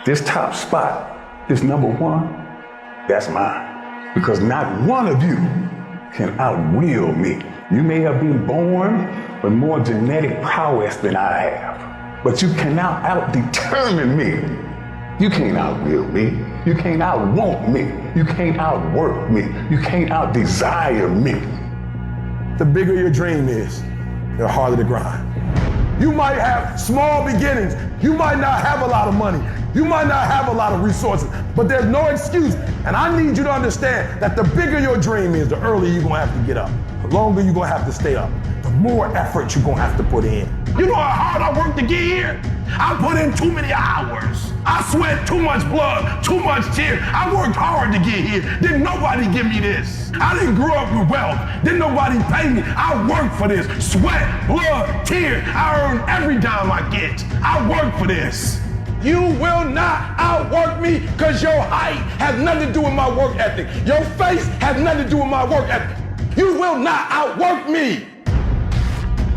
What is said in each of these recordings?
This top spot, this number one, that's mine. Because not one of you can outwill me. You may have been born with more genetic prowess than I have, but you cannot out-determine me. You can't outwill me. You can't out-want me. You can't outwork me. You can't out-desire me. The bigger your dream is, the harder the grind. You might have small beginnings. You might not have a lot of money. You might not have a lot of resources, but there's no excuse. And I need you to understand that the bigger your dream is, the earlier you're gonna have to get up. The longer you're gonna have to stay up. The more effort you're gonna have to put in. You know how hard I worked to get here? I put in too many hours. I sweat too much blood, too much tears. I worked hard to get here. Didn't nobody give me this. I didn't grow up with wealth. Didn't nobody pay me. I worked for this. Sweat, blood, tears. I earn every dime I get. I work for this. You will not outwork me because your height has nothing to do with my work ethic. Your face has nothing to do with my work ethic. You will not outwork me.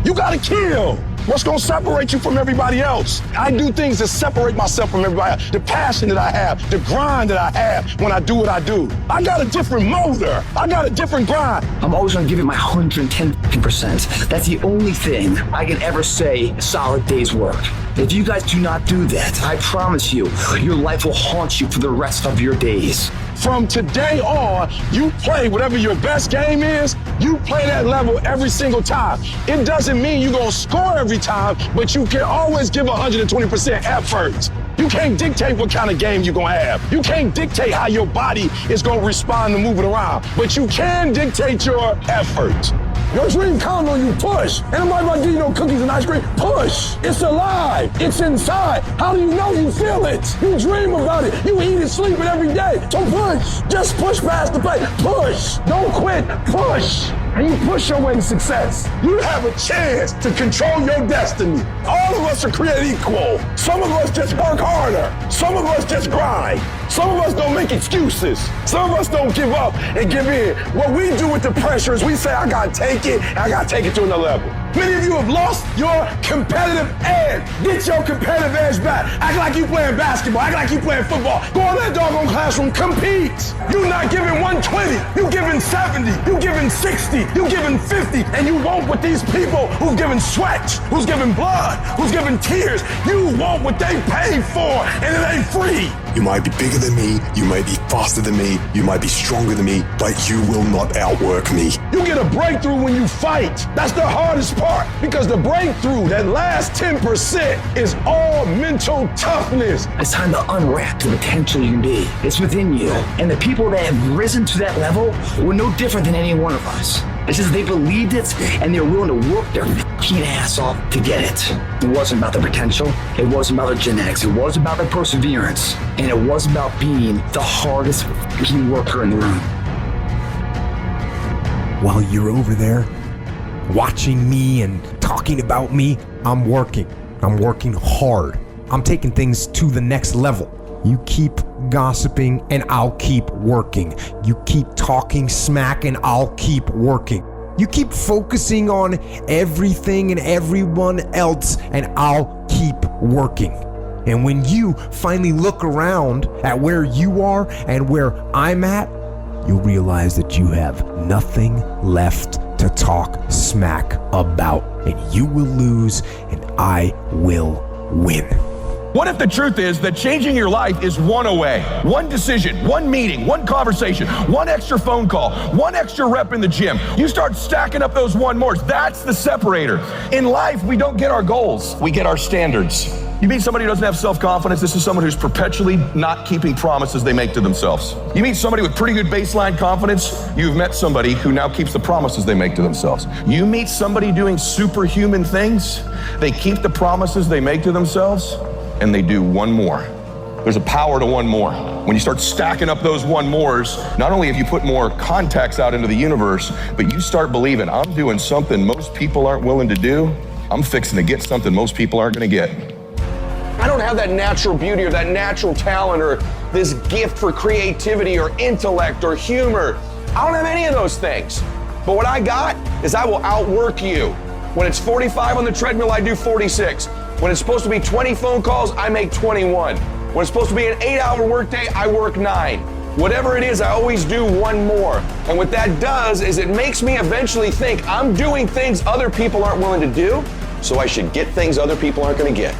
You gotta kill. What's gonna separate you from everybody else? I do things that separate myself from everybody else. The passion that I have, the grind that I have when I do what I do. I got a different motor. I got a different grind. I'm always gonna give it my 110%. That's the only thing I can ever say a solid day's work. If you guys do not do that, I promise you, your life will haunt you for the rest of your days. From today on, you play whatever your best game is, you play that level every single time. It doesn't mean you're gonna score every time, but you can always give 120% effort. You can't dictate what kind of game you're gonna have. You can't dictate how your body is gonna respond to moving around, but you can dictate your effort. Your dream counts on you, push. Ain't nobody about to give you no cookies and ice cream, push. It's alive, it's inside. How do you know you feel it? You dream about it, you eat and sleep it every day. So push, just push past the plate, push. Don't quit, push. And you push your way to success. You have a chance to control your destiny. All of us are created equal. Some of us just work harder. Some of us just grind. Some of us don't make excuses. Some of us don't give up and give in. What we do with the pressure is we say, I gotta take it, and I gotta take it to another level. Many of you have lost your competitive edge. Get your competitive edge back. Act like you playing basketball. Act like you playing football. Go in that doggone classroom, compete. You're not giving 120. You giving 70. You giving 60. You giving 50. And you want what these people who've given sweat, who's given blood, who's given tears, you want what they paid for, and it ain't free. You might be bigger than me, you might be faster than me, you might be stronger than me, but you will not outwork me. You get a breakthrough when you fight. That's the hardest part, because the breakthrough, that last 10%, is all mental toughness. It's time to unwrap the potential you can be. It's within you. And the people that have risen to that level were no different than any one of us. It's just they believed it and they were willing to work their fucking ass off to get it. It wasn't about the potential. It wasn't about the genetics. It was about the perseverance. And it was about being the hardest fucking worker in the room. While you're over there watching me and talking about me, I'm working. I'm working hard. I'm taking things to the next level. You keep gossiping and I'll keep working. You keep talking smack and I'll keep working. You keep focusing on everything and everyone else and I'll keep working. And when you finally look around at where you are and where I'm at, you'll realize that you have nothing left to talk smack about. And you will lose and I will win. What if the truth is that changing your life is one away? One decision, one meeting, one conversation, one extra phone call, one extra rep in the gym. You start stacking up those one mores. That's the separator. In life, we don't get our goals. We get our standards. You meet somebody who doesn't have self-confidence, this is someone who's perpetually not keeping promises they make to themselves. You meet somebody with pretty good baseline confidence, you've met somebody who now keeps the promises they make to themselves. You meet somebody doing superhuman things, they keep the promises they make to themselves, and they do one more. There's a power to one more. When you start stacking up those one mores, not only have you put more contacts out into the universe, but you start believing, I'm doing something most people aren't willing to do. I'm fixing to get something most people aren't gonna get. I don't have that natural beauty or that natural talent or this gift for creativity or intellect or humor. I don't have any of those things. But what I got is I will outwork you. When it's 45 on the treadmill, I do 46. When it's supposed to be 20 phone calls, I make 21. When it's supposed to be an 8-hour workday, I work 9. Whatever it is, I always do one more. And what that does is it makes me eventually think I'm doing things other people aren't willing to do, so I should get things other people aren't going to get.